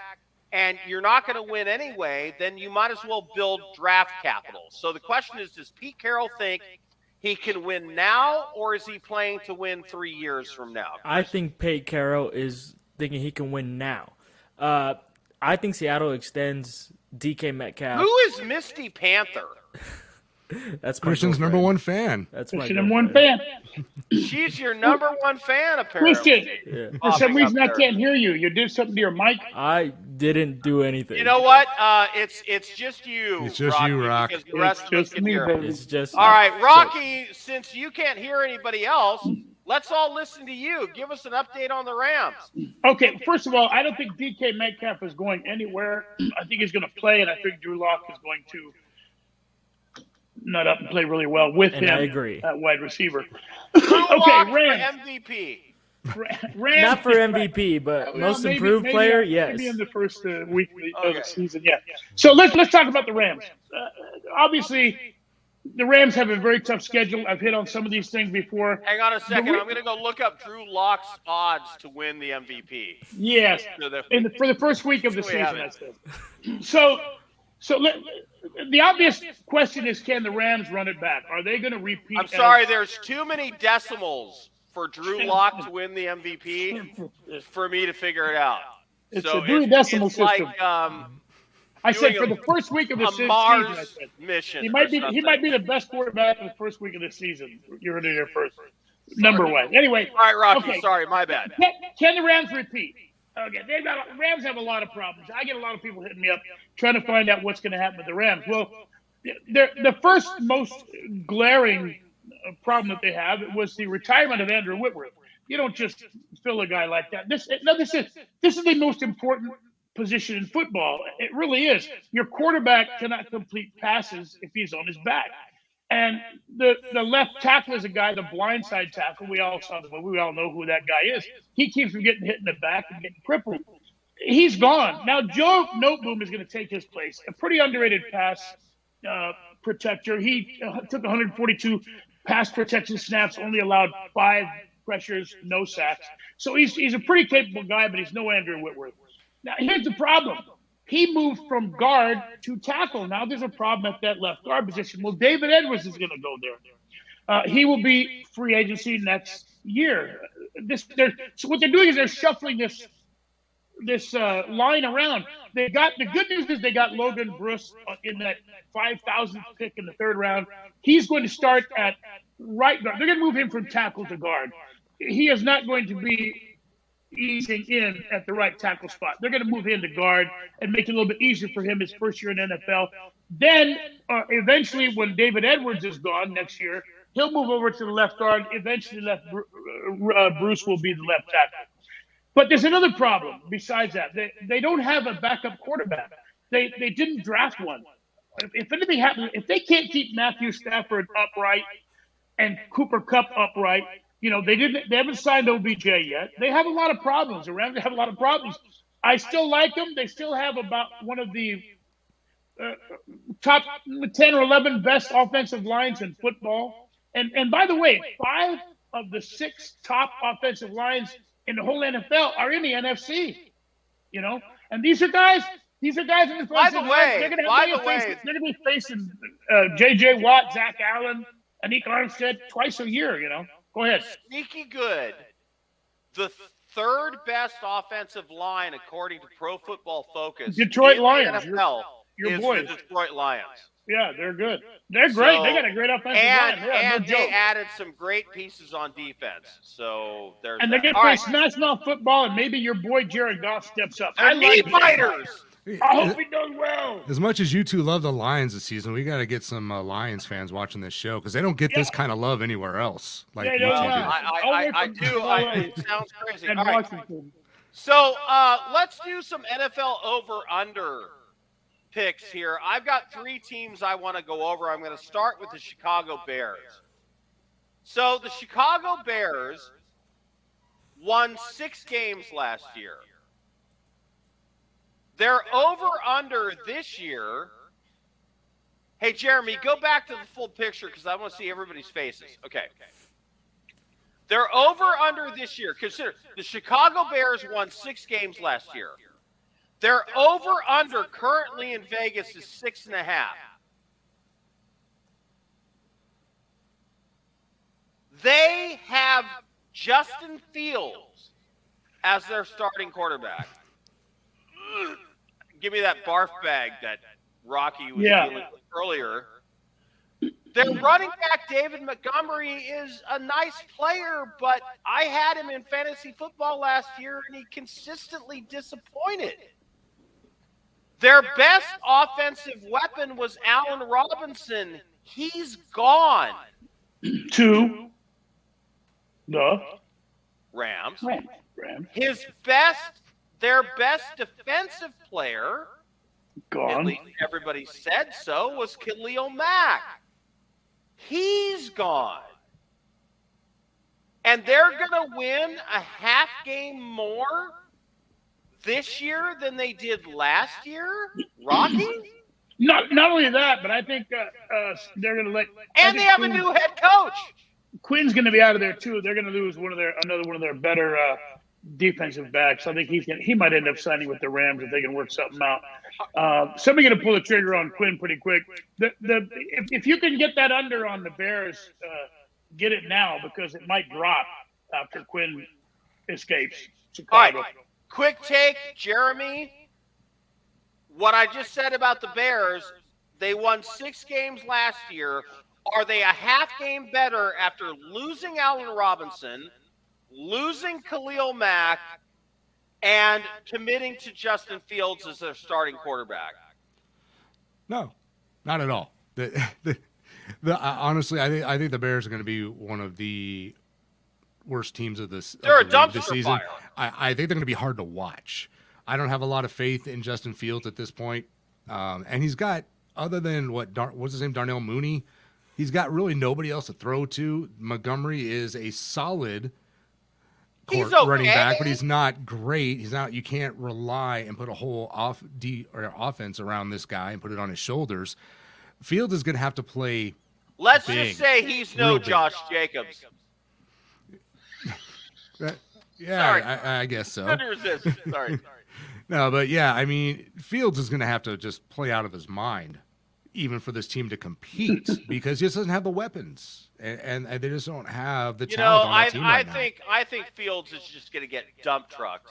and you're not going to win anyway, then you might as well build draft capital. So the question is, does Pete Carroll think he can win now, or is he playing to win 3 years from now? I think Pete Carroll is thinking he can win now. I think Seattle extends DK Metcalf. Who is Misty Panther? That's Christian's number one fan. That's my number one fan. She's your number one fan, apparently. Christian, for some reason I can't hear you. You did something to your mic? I didn't do anything. You know what? It's just you. It's just Rocky, you, Rock. because the rest of us can hear. It's just All right, Rocky. Since you can't hear anybody else, let's all listen to you. Give us an update on the Rams. Okay, first of all, I don't think DK Metcalf is going anywhere. I think he's going to play, and I think Drew Lock is going to nut up and play really well with him. I agree. At wide receiver. Okay, Rams. MVP. Rams. Not for MVP, but most improved player, yes. Maybe in the first week of the season, yeah. So let's talk about the Rams. Obviously, the Rams have a very tough schedule. I've hit on some of these things before. Hang on a second. I'm going to go look up Drew Lock's odds to win the MVP. Yes, for the first week of the season, I said. So the obvious question is, can the Rams run it back? Are they going to repeat? I'm sorry, there's too many decimals for Drew Lock to win the MVP for me to figure it out. It's a Dewey Decimal system. Like, I said for the first week of the season, Mars I said, mission. he might be the best quarterback in the first week of the season. You heard it here first. Number one. Anyway. All right, Rocky. Okay. Sorry, my bad. Can the Rams repeat? Okay, Rams have a lot of problems. I get a lot of people hitting me up trying to find out what's going to happen with the Rams. Well, the first most glaring problem that they have was the retirement of Andrew Whitworth. You don't just fill a guy like that. This is the most important position in football. It really is. Your quarterback cannot complete passes if he's on his back. And the left tackle is a guy, the blindside tackle. We all know who that guy is. He keeps from getting hit in the back and getting crippled. He's gone. Now Joe Noteboom is going to take his place. A pretty underrated pass protector. He took 142 pass protection snaps, only allowed 5 pressures, no sacks. So he's a pretty capable guy, but he's no Andrew Whitworth. Now here's the problem. He moved from guard to tackle. Now there's a problem at that left guard position. Well, David Edwards is going to go there. He will be free agency next year. So what they're doing is they're shuffling this line around. The good news is they got Logan Bruce in that 5,000th pick in the 3rd round. He's going to start at right guard. They're going to move him from tackle to guard. He is not going to be easing in at the right tackle spot. They're going to move him to guard and make it a little bit easier for him his first year in NFL. Then eventually when David Edwards is gone next year, he'll move over to the left guard. Eventually Bruce will be the left tackle. But there's another problem besides that. They don't have a backup quarterback. They didn't draft one. If anything happens, if they can't keep Matthew Stafford upright and Cooper Kupp upright, they haven't signed OBJ yet. They have a lot of problems. The Rams have a lot of problems. I still like them. They still have about one of the top 10 or 11 best offensive lines in football. And by the way, 5 of the 6 top offensive lines in the whole NFL are in the NFC. You know, and these are guys. These are guys in the By the way, they're going to be facing J.J. Watt, Zach Allen, Anik Armstead twice a year. You know, go ahead. Sneaky good. The third best offensive line, according to Pro Football Focus, Detroit in Lions. the NFL Your is boys. the Detroit Lions. Yeah, they're good. They're great. So, They got a great offensive line. Yeah, no they joke. added some great pieces on defense. So there's And they're that. going to play smash mouth football, and maybe your boy Jared Goff steps up. They're knee fighters. I hope he does well. As much as you two love the Lions this season, we got to get some Lions fans watching this show because they don't get this kind of love anywhere else. Like you two do. I do. It sounds crazy. And All right. Washington. So let's do some NFL over-under picks here. I've got 3 teams I want to go over. I'm going to start with the Chicago Bears. So the Chicago Bears won 6 games last year. Their over-under this year. Hey, Jeremy, go back to the full picture because I want to see everybody's faces. Okay. Their over-under this year. Consider the Chicago Bears won 6 games last year. Their over-under currently in Vegas is 6.5. They have Justin Fields as their starting quarterback. Give me that barf bag that Rocky was dealing with earlier. Their running back, David Montgomery, is a nice player, but I had him in fantasy football last year, and he consistently disappointed. Their best offensive weapon was Allen Robinson. He's gone. To the Rams. Rams. Their best defensive player, Gone. at least everybody said so, was Khalil Mack. He's gone. And they're going to win a half game more this year than they did last year? Rocky? Not only that, but I think they're going to let. And they have a new head coach. Quinn's going to be out of there too. They're going to lose another one of their better defensive backs. I think he might end up signing with the Rams if they can work something out. Somebody's going to pull the trigger on Quinn pretty quick. If you can get that under on the Bears, get it now because it might drop after Quinn escapes Chicago. All right, quick take, Jeremy. What I just said about the Bears, they won 6 games last year. Are they a half game better after losing Allen Robinson, losing Khalil Mack, and committing to Justin Fields as their starting quarterback? No, not at all. Honestly, I think the Bears are going to be one of the worst teams of this. They're a this dumpster season. fire. I think they're going to be hard to watch. I don't have a lot of faith in Justin Fields at this point. And he's got, other than what's his name, Darnell Mooney, he's got really nobody else to throw to. Montgomery is a solid running back, but he's not great. He's not. You can't rely and put a whole offense around this guy and put it on his shoulders. Fields is going to have to play. Let's big, just say he's no Josh Jacobs. Yeah, I guess so. Couldn't resist. Sorry. No, but yeah, I mean, Fields is going to have to just play out of his mind, even for this team to compete, because he just doesn't have the weapons, and they just don't have the talent on that team right now. I think Fields is just going to get dump trucked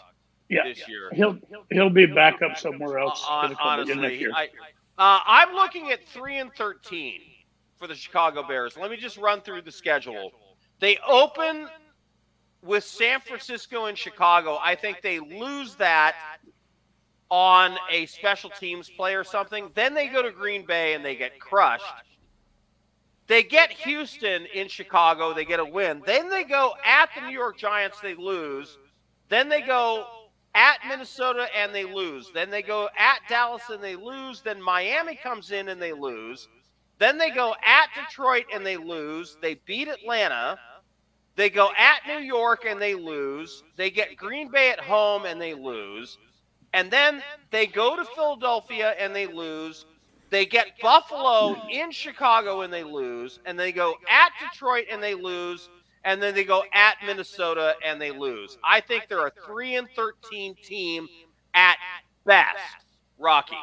this year. He'll be back up somewhere else. Honestly, I'm looking at 3-13 for the Chicago Bears. Let me just run through the schedule. They open with San Francisco and Chicago. I think they lose that on a special teams play or something. Then they go to Green Bay and they get crushed. They get Houston in Chicago. They get a win. Then they go at the New York Giants. They lose. Then they go at Minnesota and they lose. Then they go at Dallas and they lose. Then Miami comes in and they lose. Then they go at Detroit and they lose. They beat Atlanta. They go at New York and they lose. They get Green Bay at home and they lose. And then they go to Philadelphia and they lose. They get Buffalo in Chicago and they lose, and they go at Detroit and they lose, and then they go at Minnesota and they lose. I think they're a 3-13 team at best. Rocky.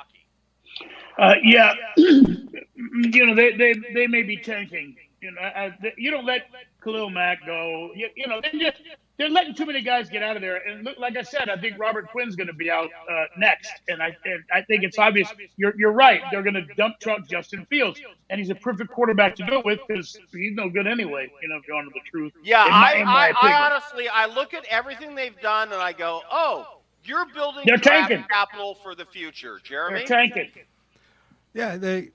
Yeah, you know they may be tanking. You know, you don't let Khalil Mack go. You know they're letting too many guys get out of there. And look, like I said, I think Robert Quinn's going to be out next. And I think it's obvious. You're right. They're going to dump truck Justin Fields, and he's a perfect quarterback to do it with because he's no good anyway. You know, if you're on to the truth. Yeah, in my opinion. I honestly look at everything they've done and I go, oh, you're building They're draft tanking. capital for the future, Jeremy. They're tanking. Yeah, they're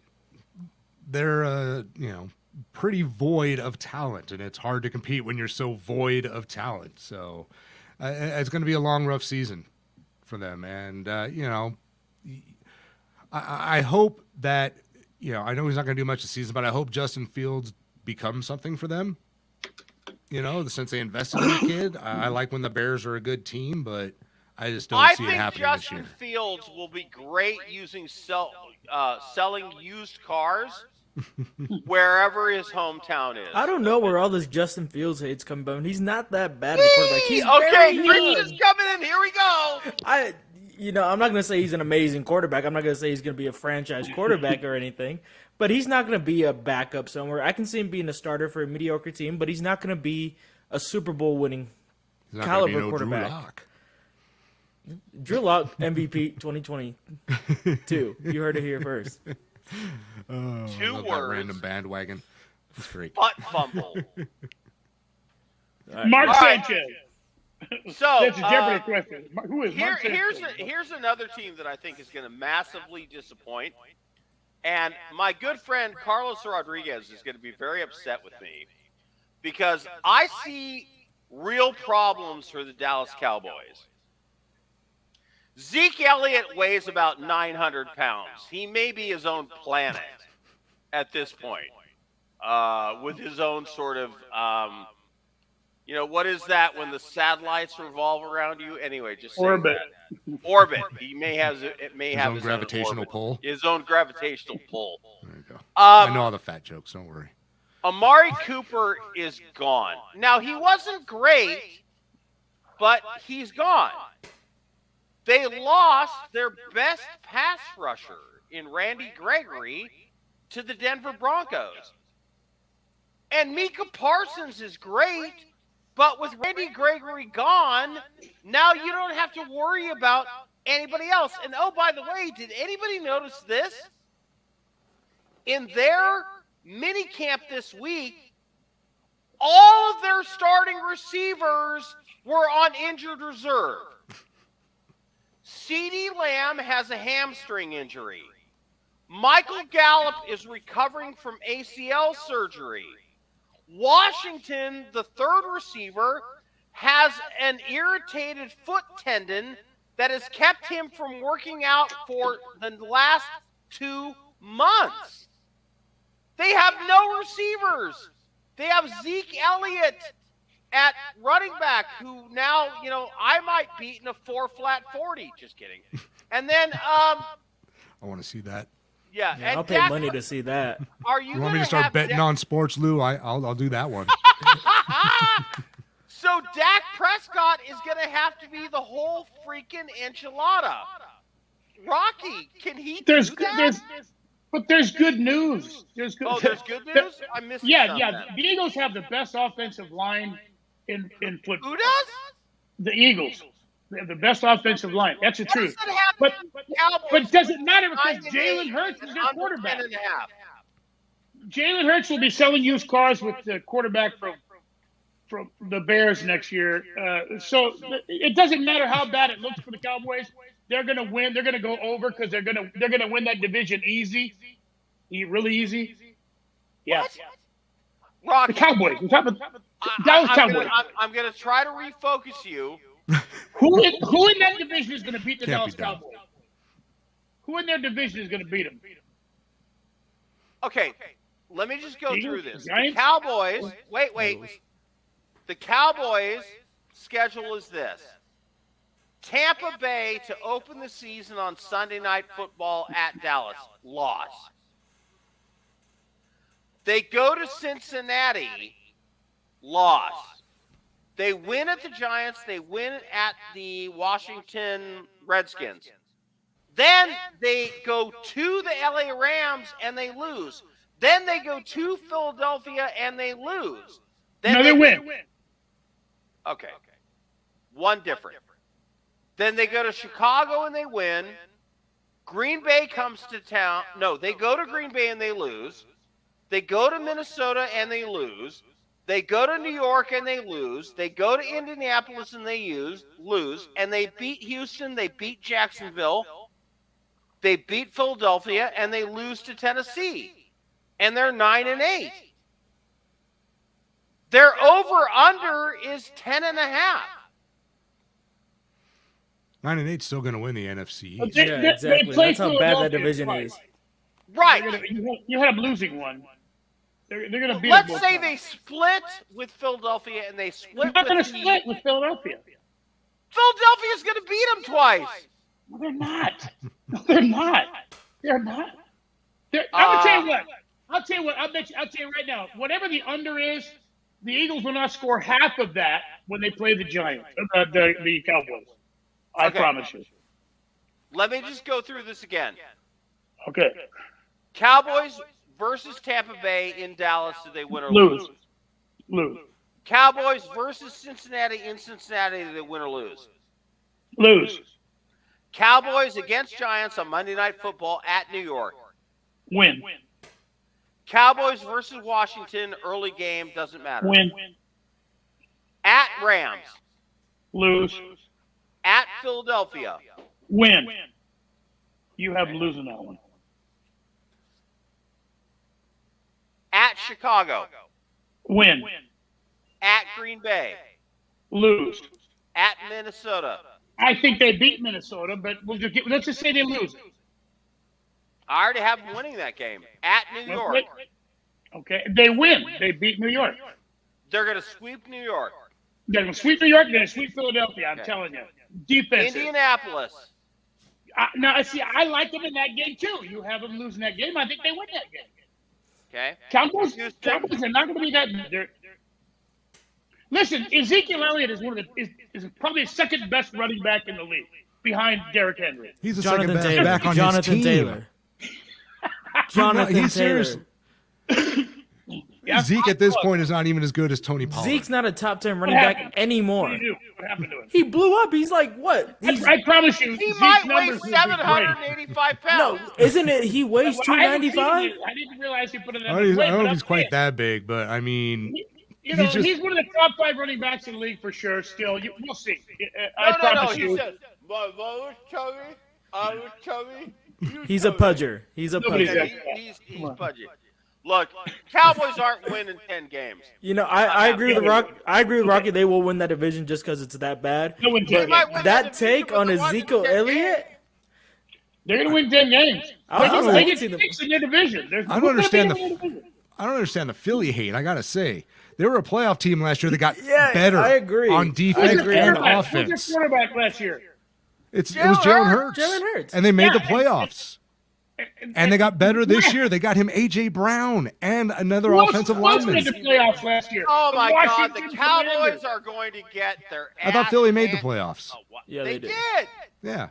you know, pretty void of talent, and it's hard to compete when you're so void of talent. So it's going to be a long, rough season for them. And you know, I hope that, you know, I know he's not going to do much this season, but I hope Justin Fields becomes something for them. You know, since they invested in the kid, I like when the Bears are a good team, but I just don't see it happening this year. I think Justin Fields will be great using selling used cars wherever his hometown is. I don't know where all this Justin Fields hate's coming from. He's not that bad of a quarterback. He's okay, very Chris good. is coming in. Here we go. I'm not going to say he's an amazing quarterback. I'm not going to say he's going to be a franchise quarterback or anything. But he's not going to be a backup somewhere. I can see him being a starter for a mediocre team, but he's not going to be a Super Bowl winning caliber quarterback. Drew Lock MVP 2022. You heard it here first. Oh, 2 words. words. Random bandwagon. That's great. Butt fumble. Right. Mark All right. Sanchez. So That's a Jeopardy question. Who is Mark here's Sanchez? here's another team that I think is going to massively disappoint, and my good friend Carlos Rodriguez is going to be very upset with me because I see real problems for the Dallas Cowboys. Zeke Elliott weighs about 900 pounds. He may be his own planet at this point, with his own sort of, you know, what is that when the satellites revolve around you? Anyway, just saying Orbit. that. Orbit. He may have his own gravitational orbit. pull. His own gravitational pull. There you go. I know all the fat jokes. Don't worry. Amari Cooper is gone. Now, he wasn't great, but he's gone. They lost their best pass rusher in Randy Gregory to the Denver Broncos. And Micah Parsons is great, but with Randy Gregory gone, now you don't have to worry about anybody else. And oh, by the way, did anybody notice this? In their mini camp this week, all of their starting receivers were on injured reserve. CeeDee Lamb has a hamstring injury. Michael Gallup is recovering from ACL surgery. Washington, the third receiver, has an irritated foot tendon that has kept him from working out for the last 2 months. They have no receivers. They have Zeke Elliott at running back, who now, you know, I might beat in a 4-flat 40. Just kidding. And then, I want to see that. yeah. Yeah, and I'll pay Dak, money to see that. Are you You want me gonna to start have betting on sports, Lou? I'll do that one. So Dak Prescott is going to have to be the whole freaking enchilada. Rocky, can he do that? But there's good news. There's good news? I missed Yeah. that. The Eagles have the best offensive line in football. Who does? The Eagles. They have the best offensive line. That's the What truth. does it have But to do with the Cowboys? but does it matter because 9 and Jalen 8 Hurts is and their under quarterback? 10 and a half. Jalen Hurts will be selling used cars with the quarterback from the Bears next year. So it doesn't matter how bad it looks for the Cowboys. They're going to win. They're going to go over because they're going to win that division easy. Really easy. Yeah. What? Rocky, The Cowboys. We're talking about Dallas Cowboys. I'm going to try to refocus you. Who in that division is going to beat the Can't Dallas be done. Cowboys? Who in their division is going to beat them? Okay, let me just go Eagles, through this. The Giants? Cowboys, wait. The Cowboys' schedule is this. Tampa Bay to open the season on Sunday Night Football at Dallas. Loss. They go to Cincinnati. Loss. They win at the Giants. They win at the Washington Redskins. Then they go to the LA Rams and they lose. Then they go to Philadelphia and they lose. Then they win. Okay. One different. Then they go to Chicago and they win. Green Bay comes to town. No, they go to Green Bay and they lose. They go to Minnesota and they lose. They go to New York and they lose. They go to Indianapolis and they lose. And they beat Houston. They beat Jacksonville. They beat Philadelphia and they lose to Tennessee. And they're 9-8. Their over-under is 10.5. 9-8 still going to win the NFC East. Yeah, exactly. That's how bad that division is. Right. You have losing one. They're going to beat. Let's say they split with Philadelphia and they split. They're not going to split with Philadelphia. Philadelphia's going to beat them twice. No, they're not. No, they're not. They're not. I'm going to tell you what. I'll tell you what. I'll tell you right now. Whatever the under is, the Eagles will not score half of that when they play the Giants, the Cowboys. I promise you. Let me just go through this again. Okay. Cowboys versus Tampa Bay in Dallas. Do they win or lose? Lose. Cowboys versus Cincinnati in Cincinnati. Do they win or lose? Lose. Cowboys against Giants on Monday Night Football at New York. Win. Cowboys versus Washington, early game, doesn't matter. Win. At Rams. Lose. At Philadelphia. Win. You have losing that one. At Chicago. Win. At Green Bay. Lose. At Minnesota. I think they beat Minnesota, but let's just say they lose. I already have them winning that game. At New York. Okay. They win. They beat New York. They're going to sweep New York. They're going to sweep New York. They're going to sweep Philadelphia. I'm telling you. Defense. Indianapolis. Now, see, I like them in that game, too. You have them losing that game. I think they win that game. Okay. Cowboys are not going to be that. Listen, Ezekiel Elliott is is probably the second best running back in the league behind Derrick Henry. He's the Jonathan second best Taylor. back on Jonathan his team. Taylor. Jonathan He's Taylor. serious. Yeah, Zeke at this point is not even as good as Tony Pollard. Zeke's not a top 10 running What back happened? anymore. What do you do? What happened to him? He blew up. He's like, what? I promise you, He Zeke's might weigh numbers will be great. 785 No, pounds. isn't it? He weighs Well, I haven't seen 295. it. I didn't realize he put it I in don't, the I weight, don't know but if he's I'm quite saying, that big, but I mean, You know, he's just- he's one of the top 5 running backs in the league for sure. Still, we'll see. I No. promise you. He said, I was chubby. I was chubby. He's a pudger. He's a Nobody's pudger. that- He's pudgy. Look, Cowboys aren't winning 10 games. You know, I agree with I agree with Rocky. They will win that division just because it's that bad. They'll win 10 But games. might win that that take division, on but they won Ezekiel 10 Elliott, They're going to win 10 games. I They can get see them. 6 in their division. I don't understand the Philly hate. I gotta say, they were a playoff team last year that got Yeah, better I agree. on defense I agree. and Who's their offense. quarterback last year? It was Jalen Hurts. Jalen Hurts. And they made the Yeah, playoffs. And they got better this year. They got him A.J. Brown and another offensive Who else lineman. made the playoffs last year? Oh, The my God. Washington The Cowboys Commanders. are going to get their I thought ass Philly made the handed- playoffs. Oh, what? Yeah, they they did. did. Yeah.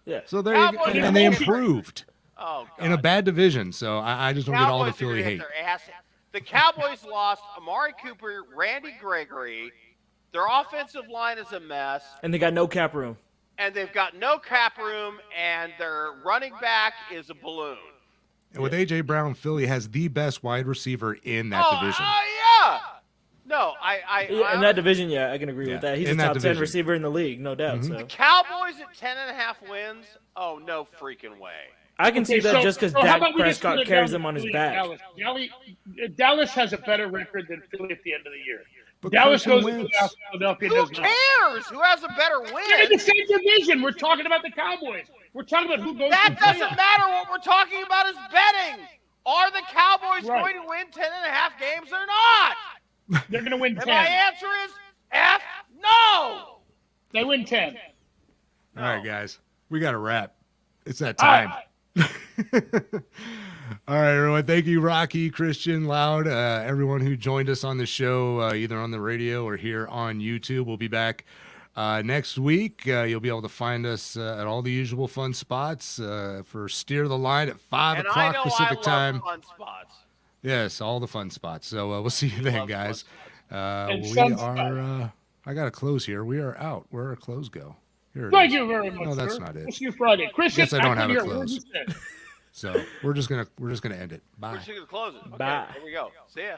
Yeah. So they Cowboys and they are- improved Oh, God. in a bad division. So I just don't get all the Cowboys are Philly gonna hate. get their ass. The Cowboys lost Amari Cooper, Randy Gregory. Their offensive line is a mess, And they got no cap room. and they've got no cap room, and their running back is a balloon. And with A.J. Brown, Philly has the best wide receiver in that division. Yeah. No, Yeah, in that division, yeah, I can agree Yeah, with that. He's a in that top 10 division. receiver in the league, no doubt. So Cowboys at 10.5 wins. Oh, no freaking way. I can see that just because how Dak about we just Prescott put it carries down them on his to back. Dallas has a better record than Philly at the end of the year. But Dallas Carson goes to Wentz. playoffs, Philadelphia Who does not. cares? Who has a better They're in the win? same division. We're talking about the Cowboys. We're talking about who goes That to the doesn't playoffs. matter. What we're talking about is betting. Are the Cowboys Right. going to win 10.5 games or not? They're going to win And 10. my answer is F no. They win 10. All right, guys. We got to wrap. It's that All time. right. All right, everyone. Thank you, Rocky, Christian, Loud, everyone who joined us on the show, either on the radio or here on YouTube. We'll be back next week. You'll be able to find us at all the usual fun spots for Steer the Line at 5 And I o'clock know Pacific I time. love fun spots. Yes, all the fun spots. So we'll see you then, love guys. And We fun are. I got to close here. We are out. Where our clothes go? Here it Thank is. you very much. No, that's sir. not it. We'll see you Friday. Christian, Guess I don't have couldn't a hear word close. you said. So we're just gonna end it. Bye. We're just gonna close it. Okay, Bye. here we go. See ya.